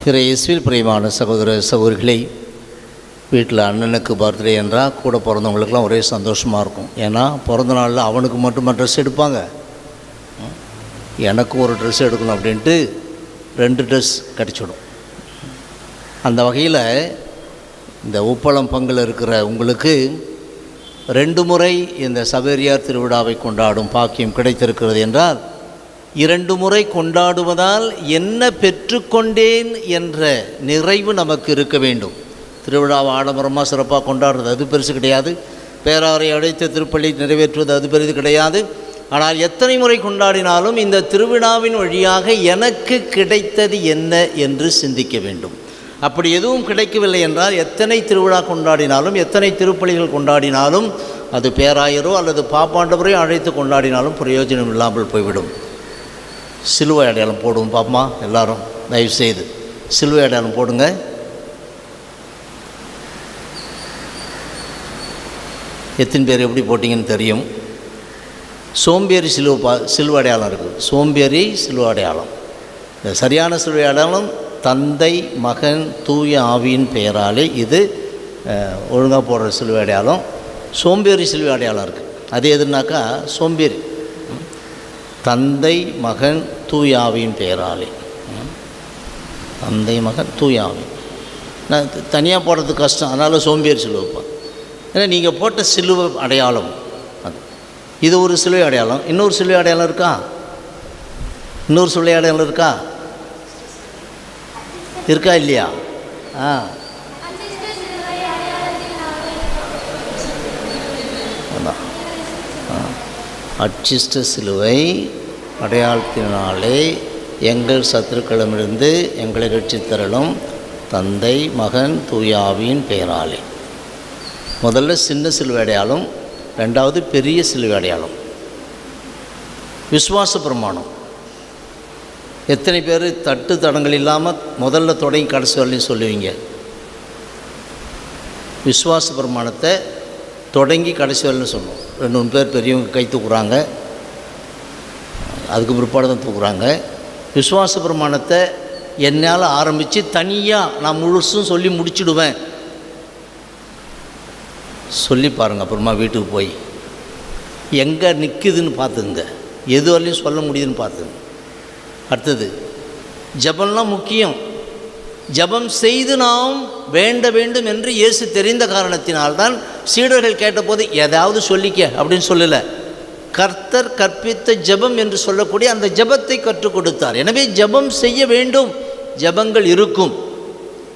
இயேசுவில் பிரியமான சகோதர சகோதரிகளை, வீட்டில் அண்ணனுக்கு பர்த்டே என்றால் கூட பிறந்தவங்களுக்கெல்லாம் ஒரே சந்தோஷமாக இருக்கும். ஏன்னா பிறந்த நாளில் அவனுக்கு மட்டும் ட்ரெஸ் எடுப்பாங்க, எனக்கு ஒரு ட்ரெஸ் எடுக்கணும் அப்படின்ட்டு 2 ட்ரெஸ் கிடச்சிடும். அந்த வகையில் இந்த உப்பளம் பங்கில் இருக்கிற உங்களுக்கு 2 முறை இந்த சவேரியார் திருவிழாவை கொண்டாடும் பாக்கியம் கிடைத்திருக்கிறது என்றால், 2 முறை கொண்டாடுவதால் என்ன பெற்றுக்கொண்டேன் என்ற நிறைவு நமக்கு இருக்க வேண்டும். திருவிழாவை ஆடம்பரமாக சிறப்பாக கொண்டாடுறது அது பெருசு கிடையாது, பேராரை அழைத்த திருப்பள்ளி நிறைவேற்றுவது அது பெரிது கிடையாது. ஆனால் எத்தனை முறை கொண்டாடினாலும் இந்த திருவிழாவின் வழியாக எனக்கு கிடைத்தது என்ன என்று சிந்திக்க வேண்டும். அப்படி எதுவும் கிடைக்கவில்லை என்றால் எத்தனை திருவிழா கொண்டாடினாலும், எத்தனை திருப்பலிகள் கொண்டாடினாலும், அது பேராயரோ அல்லது பாப்பாண்டவரையோ அழைத்து கொண்டாடினாலும் பிரயோஜனம் இல்லாமல் போய்விடும். சிலுவை அடையாளம் போடுவோம் பாப்பமா, எல்லாரும் தயவுசெய்து சிலுவை அடையாளம் போடுங்க. எத்தனை பேர் எப்படி போட்டிங்கன்னு தெரியும். சோம்பேறி சிலுவை அடையாளம் இருக்குது. சோம்பேறி சிலுவை அடையாளம். இந்த சரியான சிலுவை அடையாளம் தந்தை மகன் தூய ஆவியின் பெயராலே, இது ஒழுங்காக போடுற சிலுவை அடையாளம். சோம்பேறி சிலுவை அடையாளம் இருக்குது. அது எதுனாக்கா சோம்பேறி. தந்தை மகன் தூய ஆவியின் பெயராலே, தந்தை மகன் தூய ஆவி. நான் தனியாக போடுறது கஷ்டம், அதனால் சோம்பேறி சிலுவை வைப்பேன். ஏன்னா நீங்கள் போட்ட சிலுவை அடையாளம் அது. இது ஒரு சிலுவை அடையாளம். இன்னொரு சிலுவை அடையாளம் இருக்கா? இன்னொரு சிலுவை அடையாளம் இருக்கா? இருக்கா இல்லையா? அதான் அச்சிஷ்ட சிலுவை அடையாளத்தினாலே எங்கள் சத்துருக்களிடமிருந்து எங்களை ரட்சித்தருளும் தந்தை மகன் தூய ஆவியின் பெயராலே. முதல்ல சின்ன சிலுவை அடையாளம், 2வது பெரிய சிலுவை அடையாளம். விசுவாச பிரமாணம். எத்தனை பேர் தட்டு தடங்கள் இல்லாமல் முதல்ல தொடங்கி கடைசி வரலையும் சொல்லுவீங்க? விசுவாச பிரமாணத்தை தொடங்கி கடைசி வரலையும் சொல்லுவோம். 2-3 பேர் பெரியவங்க கை தூக்குறாங்க, அதுக்கு பிற்பாடு தான் தூக்குறாங்க. விசுவாச பிரமாணத்தை என்னால் ஆரம்பித்து தனியாக நான் முழுசும் சொல்லி முடிச்சுடுவேன். சொல்லி பாருங்கள், அப்புறமா வீட்டுக்கு போய் எங்கே நிற்குதுன்னு பார்த்துங்க, எது வரலையும் சொல்ல முடியுதுன்னு பார்த்துங்க. அடுத்தது ஜபம்லாம் முக்கியம். ஜபம் செய்து நாம் வேண்ட வேண்டும் என்று இயேசு தெரிந்த காரணத்தினால்தான் சீடர்கள் கேட்டபோது ஏதாவது சொல்லிக்க அப்படின்னு சொல்லலை. கர்த்தர் கற்பித்த ஜபம் என்று சொல்லக்கூடிய அந்த ஜபத்தை கற்றுக் கொடுத்தார். எனவே ஜபம் செய்ய வேண்டும். ஜபங்கள் இருக்கும்.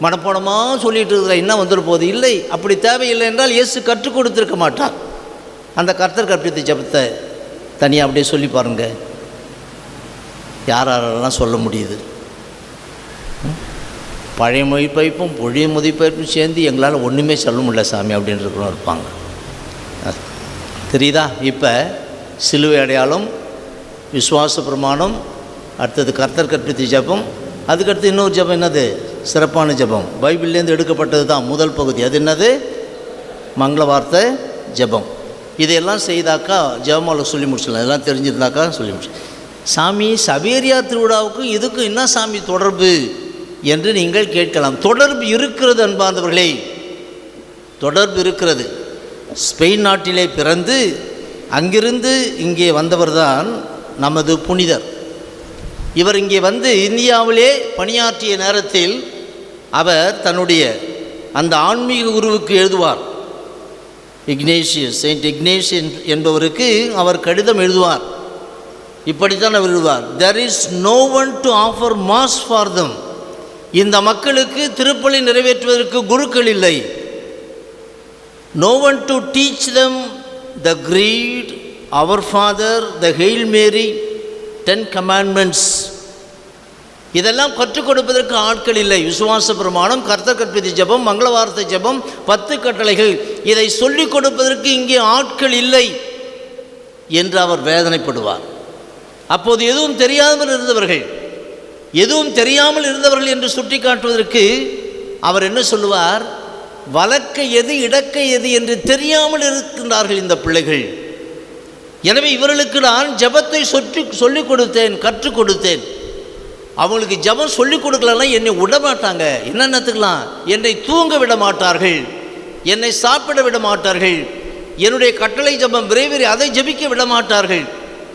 மனப்பாடமாக சொல்லிட்டு இருக்கிற என்ன வந்துட போது இல்லை. அப்படி தேவையில்லை என்றால் இயேசு கற்றுக் கொடுத்துருக்க மாட்டார். அந்த கர்த்தர் கற்பித்த ஜபத்தை தனியாக அப்படியே சொல்லி பாருங்கள், யாரெல்லாம் சொல்ல முடியுது. பழைய மொழிபெயர்ப்பும் புதிய மொழிபெயர்ப்பும் சேர்ந்து எங்களால் ஒன்றுமே சொல்ல முடியல சாமி அப்படின்னு இருக்கிறவங்க இருப்பாங்க. தெரியுதா? இப்போ சிலுவை அடையாளம், விசுவாச பிரமாணம், அடுத்தது கர்த்தர் கற்பித்த ஜபம், அதுக்கடுத்து இன்னொரு ஜபம். என்னது? சிறப்பான ஜபம். பைபிள்லேருந்து எடுக்கப்பட்டது தான் முதல் பகுதி. அது என்னது? மங்கள வார்த்தை ஜபம். இதையெல்லாம் செய்தாக்கா ஜபமால சொல்லி முடிச்சிடலாம். இதெல்லாம் தெரிஞ்சிருந்தாக்கா சொல்லி முடிச்சு. சாமி, சவேரியார் திருவிழாவுக்கும் இதுக்கும் என்ன சாமி தொடர்பு என்று நீங்கள் கேட்கலாம். தொடர்பு இருக்கிறது அன்பார்ந்தவர்களே, தொடர்பு இருக்கிறது. ஸ்பெயின் நாட்டிலே பிறந்து அங்கிருந்து இங்கே வந்தவர் தான் நமது புனிதர். இவர் இங்கே வந்து இந்தியாவிலே பணியாற்றிய நேரத்தில் அவர் தன்னுடைய அந்த ஆன்மீக குருவுக்கு எழுதுவார். இக்னேஷியஸ், செயின்ட் இக்னேஷியன் என்பவருக்கு அவர் கடிதம் எழுதுவார். இப்படித்தான் அவர் எழுதுவார். there is no one to offer mass for them. இந்த மக்களுக்கு திருப்பலி நிறைவேற்றுவதற்கு குருக்கள் இல்லை. no one to teach them the creed, our father, the Hail Mary, 10 commandments. இதெல்லாம் கற்றுக் கொடுப்பதற்கு ஆட்கள் இல்லை. விசுவாச பிரமாணம், கர்த்தர் கற்பித்த ஜபம், மங்கள வார்த்தை ஜபம், 10 கட்டளைகள், இதை சொல்லிக் கொடுப்பதற்கு இங்கே ஆட்கள் இல்லை என்று அவர் வேதனைப்படுவார். அப்போது எதுவும் தெரியாமல் இருந்தவர்கள் என்று சுட்டி காட்டுவதற்கு அவர் என்ன சொல்லுவார்? வழக்க எது இடக்க எது என்று தெரியாமல் இருக்கின்றார்கள் இந்த பிள்ளைகள். எனவே இவர்களுக்கு நான் ஜபத்தை சொல்லிக் கொடுத்தேன், கற்றுக் கொடுத்தேன். அவங்களுக்கு ஜெபம் சொல்லிக் கொடுக்கலன்னா என்னை விட மாட்டாங்க. என்னென்னத்துக்கலாம்? என்னை தூங்க விட மாட்டார்கள், என்னை சாப்பிட விட மாட்டார்கள், என்னுடைய கட்டளை ஜெபம் விரைவில் அதை ஜெபிக்க விட மாட்டார்கள்,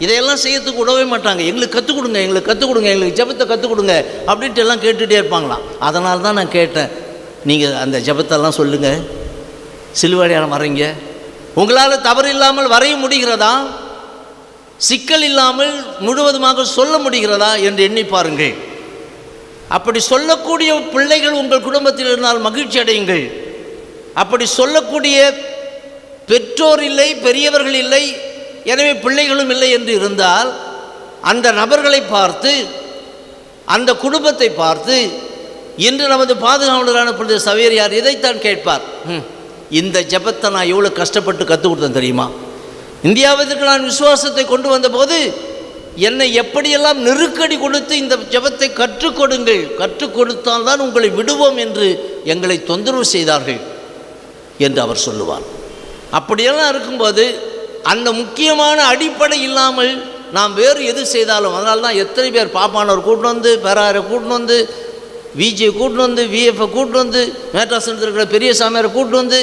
இதையெல்லாம் செய்யறதுக்கு விடவே மாட்டாங்க. எங்களுக்கு கற்றுக் கொடுங்க, எங்களுக்கு கற்றுக் கொடுங்க, எங்களுக்கு ஜெபத்தை கற்றுக் கொடுங்க அப்படின்ட்டு எல்லாம் கேட்டுகிட்டே இருப்பாங்களாம். அதனால தான் நான் கேட்டேன், நீங்கள் அந்த ஜெபத்தெல்லாம் சொல்லுங்கள், சிலுவை அடையாளம் வரைங்க. உங்களால் தவறு இல்லாமல் வரைய முடிகிறதா? சிக்கல் இல்லாமல் முழுவதுமாக சொல்ல முடிகிறதா என்று எண்ணி பாருங்கள். அப்படி சொல்லக்கூடிய பிள்ளைகள் உங்கள் குடும்பத்தில் இருந்தால் மகிழ்ச்சி அடையுங்கள். அப்படி சொல்லக்கூடிய பெற்றோர் இல்லை, பெரியவர்கள் இல்லை, எனவே பிள்ளைகளும் இல்லை என்று இருந்தால் அந்த நபர்களை பார்த்து, அந்த குடும்பத்தை பார்த்து, இன்று நமது பாதுகாவலரான புனித சவேரியார் இதைத்தான் கேட்பார், இந்த ஜெபத்தை நான் எவ்வளோ கஷ்டப்பட்டு கற்றுக் கொடுத்தேன் தெரியுமா? இந்தியாவிற்கு நான் விசுவாசத்தை கொண்டு வந்தபோது என்னை எப்படியெல்லாம் நெருக்கடி கொடுத்து இந்த ஜெபத்தை கற்றுக் கொடுங்கள், கற்றுக் கொடுத்தால் தான் உங்களை விடுவோம் என்று எங்களை தொந்தரவு செய்தார்கள் என்று அவர் சொல்லுவார். அப்படியெல்லாம் இருக்கும்போது அந்த முக்கியமான அடிப்படை இல்லாமல் நாம் வேறு எது செய்தாலும், அதனால தான் எத்தனை பேர் பாப்பானவர் கூட்டின்னு வந்து, பேராரை கூட்டின்னு வந்து, விஜியை கூட்டின்னு வந்து, விஎஃப்ஐ கூட்டின்னு வந்து, மேட்ராசனத்தில் இருக்கிற பெரிய சாமியாரை கூட்டின்னு வந்து,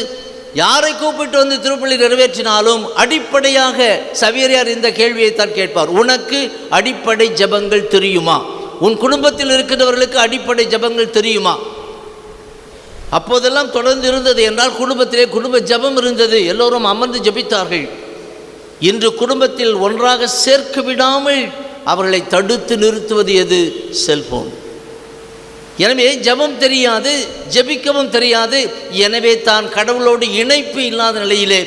யாரை கூப்பிட்டு வந்து திருப்பலி நிறைவேற்றினாலும் அடிப்படையாக சவேரியார் இந்த கேள்வியை தான் கேட்பார், உனக்கு அடிப்படை ஜெபங்கள் தெரியுமா? உன் குடும்பத்தில் இருக்கிறவர்களுக்கு அடிப்படை ஜெபங்கள் தெரியுமா? அப்போதெல்லாம் தொடர்ந்து இருந்தது என்றால் குடும்பத்திலே குடும்ப ஜெபம் இருந்தது, எல்லோரும் அமர்ந்து ஜெபித்தார்கள். இன்று குடும்பத்தில் ஒன்றாக சேர்க்க விடாமல் அவர்களை தடுத்து நிறுத்துவது எது? செல்போன். எனவே ஜெபம் தெரியாது, ஜெபிக்கவும் தெரியாது. எனவே தான் கடவுளோடு இணைப்பு இல்லாத நிலையிலே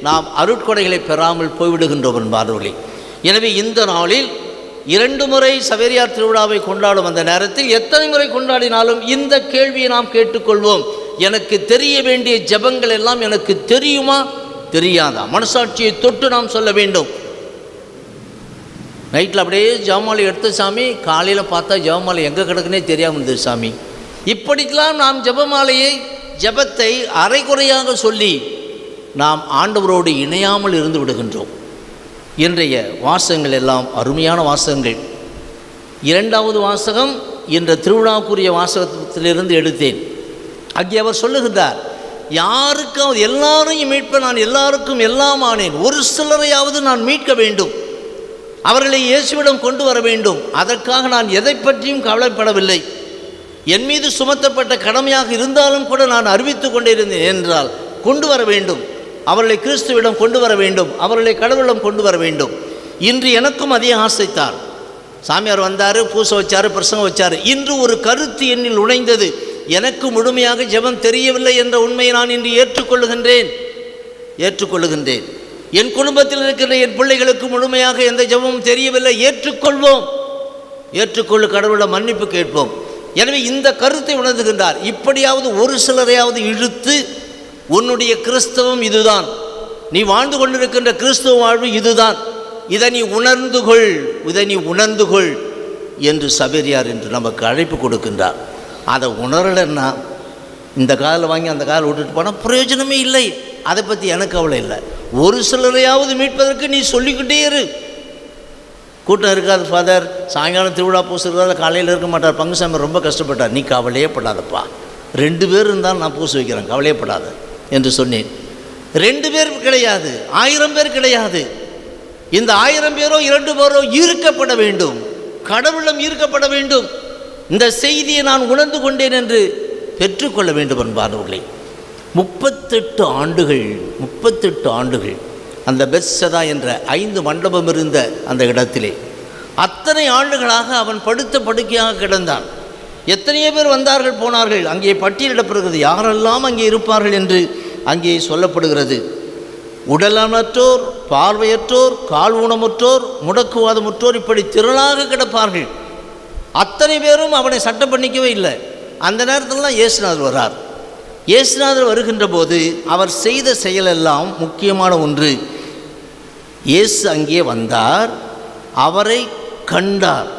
நாம் அருட்கொடைகளை பெறாமல் போய்விடுகின்றோம் என்பார்களே. எனவே இந்த நாளில் 2 முறை சவேரியார் திருவிழாவை கொண்டாடும் அந்த நேரத்தில் எத்தனை முறை கொண்டாடினாலும் இந்த கேள்வியை நாம் கேட்டுக்கொள்வோம், எனக்கு தெரிய வேண்டிய ஜெபங்கள் எல்லாம் எனக்கு தெரியுமா தெரியாதா? மனசாட்சியை தொட்டு நாம் சொல்ல வேண்டும். நைட்டில் அப்படியே ஜெபமாலை எடுத்த சாமி, காலையில் பார்த்தா ஜெபமாலை எங்கே கிடக்குன்னே தெரியாமல் இருந்தது சாமி. இப்படிக்கெல்லாம் நாம் ஜெபமாலையை ஜெபத்தை அரைகுறையாக சொல்லி நாம் ஆண்டவரோடு இணையாமல் இருந்து விடுகின்றோம். இன்றைய வாசகங்கள் எல்லாம் அருமையான வாசகங்கள். 2வது வாசகம் என்ற திருவிழாக்குரிய வாசகத்திலிருந்து எடுத்தேன். அங்கே அவர் சொல்லுகின்றார், யாருக்காவது எல்லாரையும் மீட்ப நான் எல்லாருக்கும் எல்லாம் ஆனேன், ஒரு சிலரையாவது நான் மீட்க வேண்டும், அவர்களை இயேசுவிடம் கொண்டு வர வேண்டும். அதற்காக நான் எதை பற்றியும் கவலைப்படவில்லை. என் மீது சுமத்தப்பட்ட கடமையாக இருந்தாலும் கூட நான் அறிவித்துக் கொண்டே இருந்தேன் என்றால் கொண்டு வர வேண்டும், அவர்களை கிறிஸ்துவிடம் கொண்டு வர வேண்டும், அவர்களை கடவுளிடம் கொண்டு வர வேண்டும். இன்று எனக்கும் அதே ஆசைத்தார். சாமியார் வந்தார், பூசை வச்சார், பிரசங்கம் வச்சார். இன்று ஒரு கருத்து என்னில் நுழைந்தது, எனக்கு முழுமையாக ஜெபம் தெரியவில்லை என்ற உண்மையை நான் இன்று ஏற்றுக்கொள்ளுகின்றேன். என் குடும்பத்தில் இருக்கிற என் பிள்ளைகளுக்கு முழுமையாக எந்த ஜெபமும் தெரியவில்லை, ஏற்றுக்கொள்ளு, கடவுளிடம் மன்னிப்பு கேட்போம். எனவே இந்த கருத்தை உணர்ந்துகின்றார். இப்படியாவது ஒரு சிலரையாவது இழுத்து உன்னுடைய கிறிஸ்தவம் இதுதான், நீ வாழ்ந்து கொண்டிருக்கின்ற கிறிஸ்தவ வாழ்வு இதுதான், இதை நீ உணர்ந்து கொள் என்று சவேரியார் என்று நமக்கு அழைப்பு கொடுக்கின்றார். அதை உணரலைன்னா இந்த காதில் வாங்கி அந்த காதில் விட்டுட்டு போனால் பிரயோஜனமே இல்லை. அதை பற்றி எனக்கு கவலை இல்லை. ஒரு சிலரையாவது மீட்பதற்கு நீ சொல்லிக்கிட்டே இரு. கூட்டம் இருக்காது ஃபாதர், சாயங்காலம் திருவிழா பூசுறதால காலையில் இருக்க மாட்டார், பங்குசாமி ரொம்ப கஷ்டப்பட்டார், நீ கவலையே படாதப்பா, 2 பேர் இருந்தாலும் நான் பூசு வைக்கிறேன், கவலையப்படாத என்று சொன்னேன். 2 பேர் கிடையாது, 1000 பேர் கிடையாது. இந்த 1000 பேரோ 2 பேரோ ஈர்க்கப்பட வேண்டும், கடவுளும் ஈர்க்கப்பட வேண்டும். இந்த செய்தியை நான் உணர்ந்து கொண்டேன் என்று பெற்றுக்கொள்ள வேண்டும் என்பார்களே. 38 ஆண்டுகள் அந்த பெத்சதா என்ற 5 மண்டபம் இருந்த அந்த இடத்திலே அத்தனை ஆண்டுகளாக அவன் படுத்த படுக்கையாக கிடந்தான். எத்தனையோ பேர் வந்தார்கள் போனார்கள், அங்கே பட்டியலிடப்படுகிறது யாரெல்லாம் அங்கே இருப்பார்கள் என்று அங்கே சொல்லப்படுகிறது. உடலமற்றோர், பார்வையற்றோர், கால் ஊனமுற்றோர், முடக்குவாதமுற்றோர், இப்படி திரளாக கிடப்பார்கள். அத்தனை பேரும் அவனை சட்டம் பண்ணிக்கவே இல்லை. அந்த நேரத்தில் தான் இயேசுநாதர் வரார். இயேசுநாதர் வருகின்ற போது அவர் செய்த செயலெல்லாம் முக்கியமான ஒன்று. இயேசு அங்கே வந்தார், அவரை கண்டார்.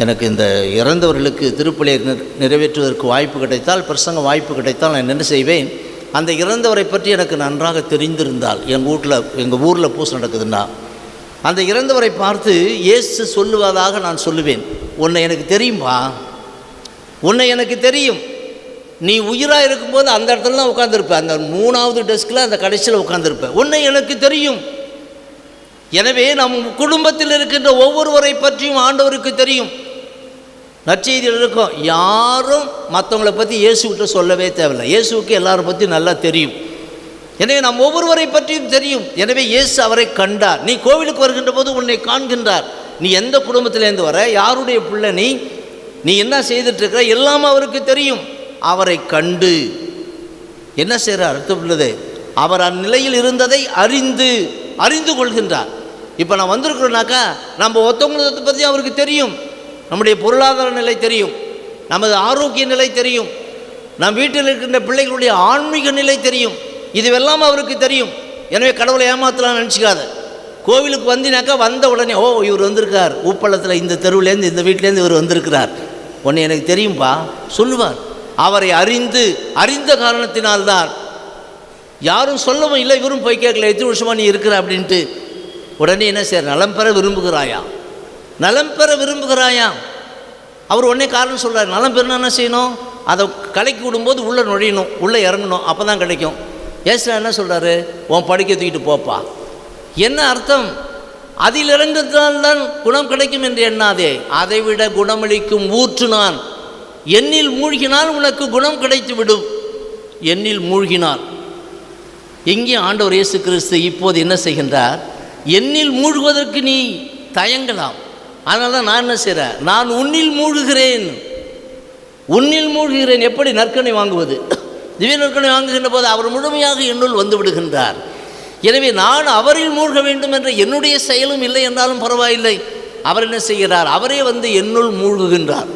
எனக்கு இந்த இறந்தவர்களுக்கு திருப்பலியை நிறைவேற்றுவதற்கு வாய்ப்பு கிடைத்தால், பிரசங்க வாய்ப்பு கிடைத்தால் நான் என்ன செய்வேன், அந்த இறந்தவரை பற்றி எனக்கு நன்றாக தெரிந்திருந்தால், எங்கள் ஊரில் பூசை நடக்குதுன்னா அந்த இறந்தவரை பார்த்து இயேசு சொல்லுவதாக நான் சொல்லுவேன், உன்னை எனக்கு தெரியும்பா, உன்னை எனக்கு தெரியும். நீ உயிராக இருக்கும்போது அந்த இடத்துல தான் உட்காந்துருப்ப, அந்த 3வது டெஸ்கில் அந்த கடைசியில் உட்காந்துருப்ப. உன்னை எனக்கு தெரியும். எனவே நம் குடும்பத்தில் இருக்கின்ற ஒவ்வொருவரை பற்றியும் ஆண்டவருக்கு தெரியும். நற்செய்தியில் இருக்கும், யாரும் மற்றவங்களை பற்றி இயேசுக்கிட்ட சொல்லவே தேவையில்லை. இயேசுவுக்கு எல்லாரை பற்றி நல்லா தெரியும். எனவே நம் ஒவ்வொருவரை பற்றியும் தெரியும். எனவே இயேசு அவரை கண்டார். நீ கோவிலுக்கு வருகின்ற போது உன்னை காண்கின்றார். நீ எந்த குடும்பத்திலேருந்து வர, யாருடைய பிள்ளை, நீ என்ன செய்துட்டு இருக்கிற, எல்லாம் அவருக்கு தெரியும். அவரை கண்டு என்ன செய்கிறார்? அர்த்தம் உள்ளது, அவர் அந்நிலையில் இருந்ததை அறிந்து கொள்கின்றார். இப்போ நான் வந்திருக்கிறோன்னாக்கா நம்ம ஒருத்தவங்களை பற்றி அவருக்கு தெரியும். நம்முடைய பொருளாதார நிலை தெரியும், நமது ஆரோக்கிய நிலை தெரியும், நம் வீட்டில் இருக்கின்ற பிள்ளைகளுடைய ஆன்மீக நிலை தெரியும். இதுவெல்லாம் அவருக்கு தெரியும். எனவே கடவுளை ஏமாத்தலாம் நினச்சிக்காத. கோவிலுக்கு வந்தினாக்கா வந்த உடனே, ஓ இவர் வந்திருக்கார், உப்பளத்தில் இந்த தெருவிலேருந்து இந்த வீட்டிலேருந்து இவர் வந்திருக்கிறார், உன்னை எனக்கு தெரியும்பா சொல்லுவார். அவரை அறிந்த காரணத்தினால்தான் யாரும் சொல்லவும் இல்லை, இவரும் போய் கேட்கல, எத்தனை வருஷமாக நீ இருக்கிற அப்படின்ட்டு. உடனே என்ன செய்ய, நலம் பெற விரும்புகிறாயா? அவர் உடனே காரணம் சொல்கிறார். நலம் பெறணும் என்ன செய்யணும்? அதை கலைக்கி விடும்போது உள்ளே நுழையணும், உள்ளே இறங்கணும், அப்போ தான் கிடைக்கும். ஏசுரா என்ன சொல்கிறாரு? உன் படிக்க தூக்கிட்டு போப்பா. என்ன அர்த்தம்? அதில் இறங்குறதுனால்தான் குணம் கிடைக்கும் என்று எண்ணாதே, அதைவிட குணமளிக்கும் ஊற்று நான். எண்ணில் மூழ்கினால் உனக்கு குணம் கிடைத்து விடும். எண்ணில் மூழ்கினார். எங்கே ஆண்டவர் இயேசு கிறிஸ்து இப்போது என்ன செய்கின்றார்? எண்ணில் மூழ்குவதற்கு நீ தயங்கலாம். அதனால தான் நான் என்ன செய்கிறேன், நான் உன்னில் மூழ்குகிறேன். எப்படி நற்கனை வாங்குவது? திவ்ய நற்கனை வாங்குகின்ற போது அவர் முழுமையாக என்னுள் வந்து விடுகின்றார். எனவே நான் அவரில் மூழ்க வேண்டும் என்ற என்னுடைய செயலும் இல்லை என்றாலும் பரவாயில்லை. அவர் என்ன செய்கிறார்? அவரே வந்து என்னுள் மூழ்குகின்றார்.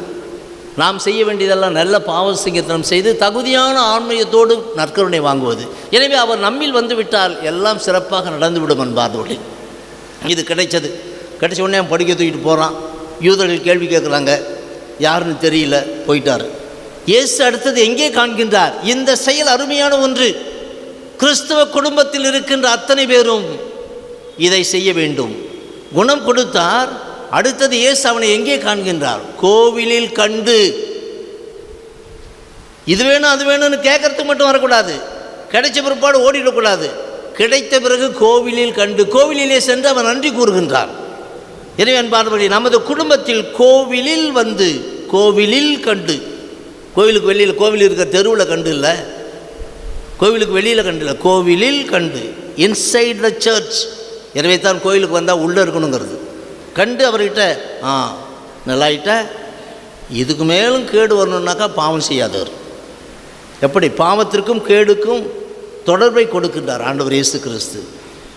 நாம் செய்ய வேண்டியதெல்லாம் நல்ல பாவ சிங்கத்தனம் செய்து தகுதியான ஆன்மீகத்தோடு நற்கருணை வாங்குவது. எனவே அவர் நம்மில் வந்து விட்டால் எல்லாம் சிறப்பாக நடந்துவிடும் என்பார்தோடு. இது கிடைச்ச உடனே அவன் படிக்க தூக்கிட்டு போகிறான். யூதர்கள் கேள்வி கேட்குறாங்க, யாருன்னு தெரியல, போயிட்டார். இயேசு அடுத்தது எங்கே காண்கின்றார்? இந்த செயல் அருமையான ஒன்று. கிறிஸ்தவ குடும்பத்தில் இருக்கின்ற அத்தனை பேரும் இதை செய்ய வேண்டும். குணம் கொடுத்தார். அடுத்தது இயேசு அவனை எங்கே காண்கின்றார்? கோவிலில் கண்டு. இது வேணும் அது வேணும்னு கேட்கறதுக்கு மட்டும் வரக்கூடாது, கிடைச்ச பிற்பாடு ஓடிடக்கூடாது. கிடைத்த பிறகு கோவிலில் கண்டு, கோவிலிலே சென்று அவன் நன்றி கூறுகின்றார். எனவே என்பார்படி நமது குடும்பத்தில் கோவிலில் வந்து, கோவிலில் கண்டு. கோவிலுக்கு வெளியில், கோவில் இருக்கிற தெருவில் கண்டு இல்லை, கோவிலுக்கு வெளியில் கண்டு இல்லை, கோவிலில் கண்டு, இன்சைட் த சர்ச். எனவே தான் கோவிலுக்கு வந்தால் உள்ளே இருக்கணுங்கிறது. கண்டு அவர்கிட்ட நல்லாயிட்ட, இதுக்கு மேலும் கேடு வரணுன்னாக்கா பாவம் செய்யாதவர். எப்படி பாவத்திற்கும் கேடுக்கும் தொடர்பை கொடுக்கின்றார் ஆண்டவர் இயேசு கிறிஸ்து.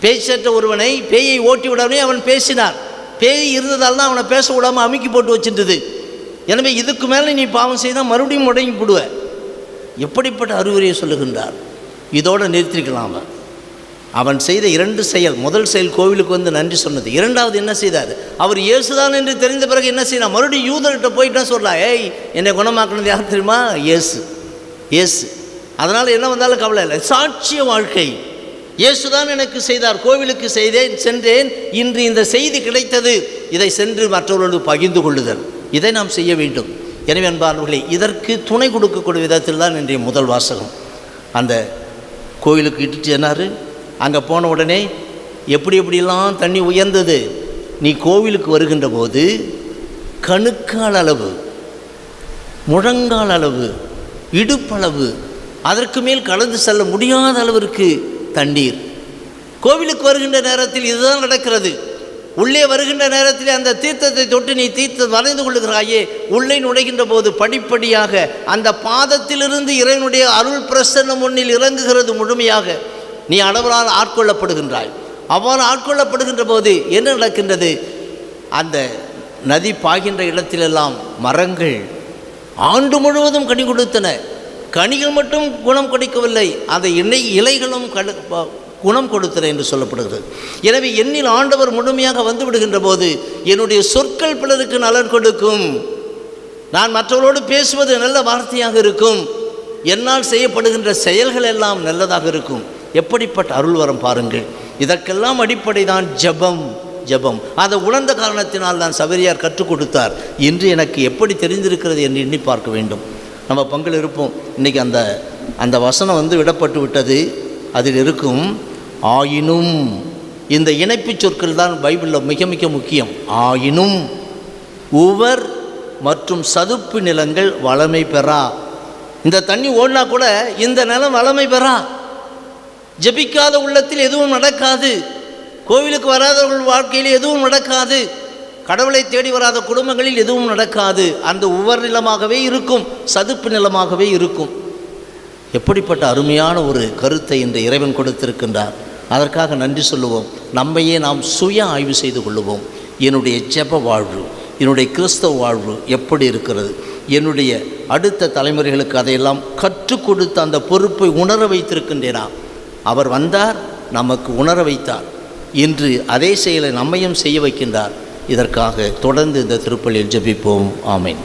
பேச்சற்ற ஒருவனை பேயை ஓட்டி விடாமே அவன் பேசினார். பேய் இருந்ததால் தான் அவனை பேச விடாமல் அமுக்கி போட்டு வச்சுட்டுது. எனவே இதுக்கு மேலே நீ பாவம் செய்தால் மறுபடியும் முடங்கி போடுவ. எப்படிப்பட்ட அறிவுரையை சொல்லுகின்றார். இதோடு நிறுத்திக்கலாம். அவன் செய்த 2 செயல். முதல் செயல் கோவிலுக்கு வந்து நன்றி சொன்னது. 2வது என்ன செய்தார்? அவர் இயேசுதான் என்று தெரிந்த பிறகு என்ன செய்யலாம்? மறுபடியும் யூதர்கிட்ட போயிட்டா சொல்லலாம், ஏய் என்னை குணமாக்குனது யார் தெரியுமா? இயேசு. அதனால் என்ன வந்தாலும் கவலை இல்லை. சாட்சிய வாழ்க்கை. இயேசுதான் எனக்கு செய்தார், கோவிலுக்கு சென்றேன், இன்று இந்த செய்தி கிடைத்தது, இதை சென்று மற்றவர்களுக்கு பகிர்ந்து கொள்ளுதல், இதை நாம் செய்ய வேண்டும். எனவே அன்பானவர்களே, இதற்கு துணை கொடுக்கக்கூடிய விதத்தில் தான் இன்றைய முதல் வாசகம். அந்த கோவிலுக்கு இட்டுட்டு என்னார்? அங்கே போன உடனே எப்படியெல்லாம் தண்ணி உயர்ந்தது. நீ கோவிலுக்கு வருகின்ற போது கணுக்கால் அளவு, முழங்கால் அளவு, இடுப்பளவு, அதற்கு மேல் கடந்து செல்ல முடியாத அளவிற்கு தண்ணீர். கோவிலுக்கு வருகின்ற நேரத்தில் இதுதான் நடக்கிறது. உள்ளே வருகின்ற நேரத்தில் அந்த தீர்த்தத்தை தொட்டு நீ தீர்த்தம் வரைந்து கொள்ளுகிறாயே, உள்ளே நுழைகின்ற போது படிப்படியாக அந்த பாதத்திலிருந்து இறைவனுடைய அருள் பிரசன்னம் ஒன்றில் இறங்குகிறது. முழுமையாக நீ அளவரால் ஆட்கொள்ளப்படுகின்றாய். அவ்வாறு ஆட்கொள்ளப்படுகின்ற போது என்ன நடக்கின்றது? அந்த நதி பாய்கின்ற இடத்திலெல்லாம் மரங்கள் ஆண்டு முழுவதும் கனி கொடுத்தன. கனிகள் மட்டும் குணம் கொடுக்கவில்லை, அந்த இலைகளும் குணம் கொடுத்தன என்று சொல்லப்படுகிறது. எனவே என்னில் ஆண்டவர் முழுமையாக வந்து விடுகின்ற போது என்னுடைய சொற்கள் பிறருக்கு நலன் கொடுக்கும். நான் மற்றவர்களோடு பேசுவது நல்ல வார்த்தையாக இருக்கும். என்னால் செய்யப்படுகின்ற செயல்கள் எல்லாம் நல்லதாக இருக்கும். எப்படிப்பட்ட அருள் வரம் பாருங்கள். இதற்கெல்லாம் அடிப்படை தான் ஜெபம். ஜெபம். அதை உணர்ந்த காரணத்தினால் தான் சபரியார் கற்றுக் கொடுத்தார் என்று எனக்கு எப்படி தெரிந்திருக்கிறது என்று எண்ணி பார்க்க வேண்டும். நம்ம பங்கில் இருப்போம். இன்றைக்கி அந்த வசனம் விடப்பட்டு விட்டது. அதில் இருக்கும் ஆயினும். இந்த இணைப்பு சொற்கள் தான் பைபிளில் மிக மிக முக்கியம். ஆயினும் உவர் மற்றும் சதுப்பு நிலங்கள் வளமை பெறா. இந்த தண்ணி ஓடினா கூட இந்த நிலம் வளமை பெறா. ஜெபிக்காத உள்ளத்தில் எதுவும் நடக்காது. கோவிலுக்கு வராதவர்கள் வாழ்க்கையில் எதுவும் நடக்காது. கடவுளை தேடி வராத குடும்பங்களில் எதுவும் நடக்காது. அந்த உவர் நிலமாகவே இருக்கும், சதுப்பு நிலமாகவே இருக்கும். எப்படிப்பட்ட அருமையான ஒரு கருத்தை இந்த இறைவன் கொடுத்திருக்கின்றார். அதற்காக நன்றி சொல்லுவோம். நம்மையே நாம் சுய ஆய்வு செய்து கொள்ளுவோம். என்னுடைய ஜெப வாழ்வு, என்னுடைய கிறிஸ்தவ வாழ்வு எப்படி இருக்கிறது? என்னுடைய அடுத்த தலைமுறைகளுக்கு அதையெல்லாம் கற்றுக் கொடுத்த அந்த பொறுப்பை உணர வைத்திருக்கின்றேனா? அவர் வந்தார், நமக்கு உணர வைத்தார். இன்று அதே செயலை நம்மையும் செய்ய வைக்கின்றார். இதற்காக தொடர்ந்து இந்த திருப்பலியில் ஜெபிப்போம். ஆமென்.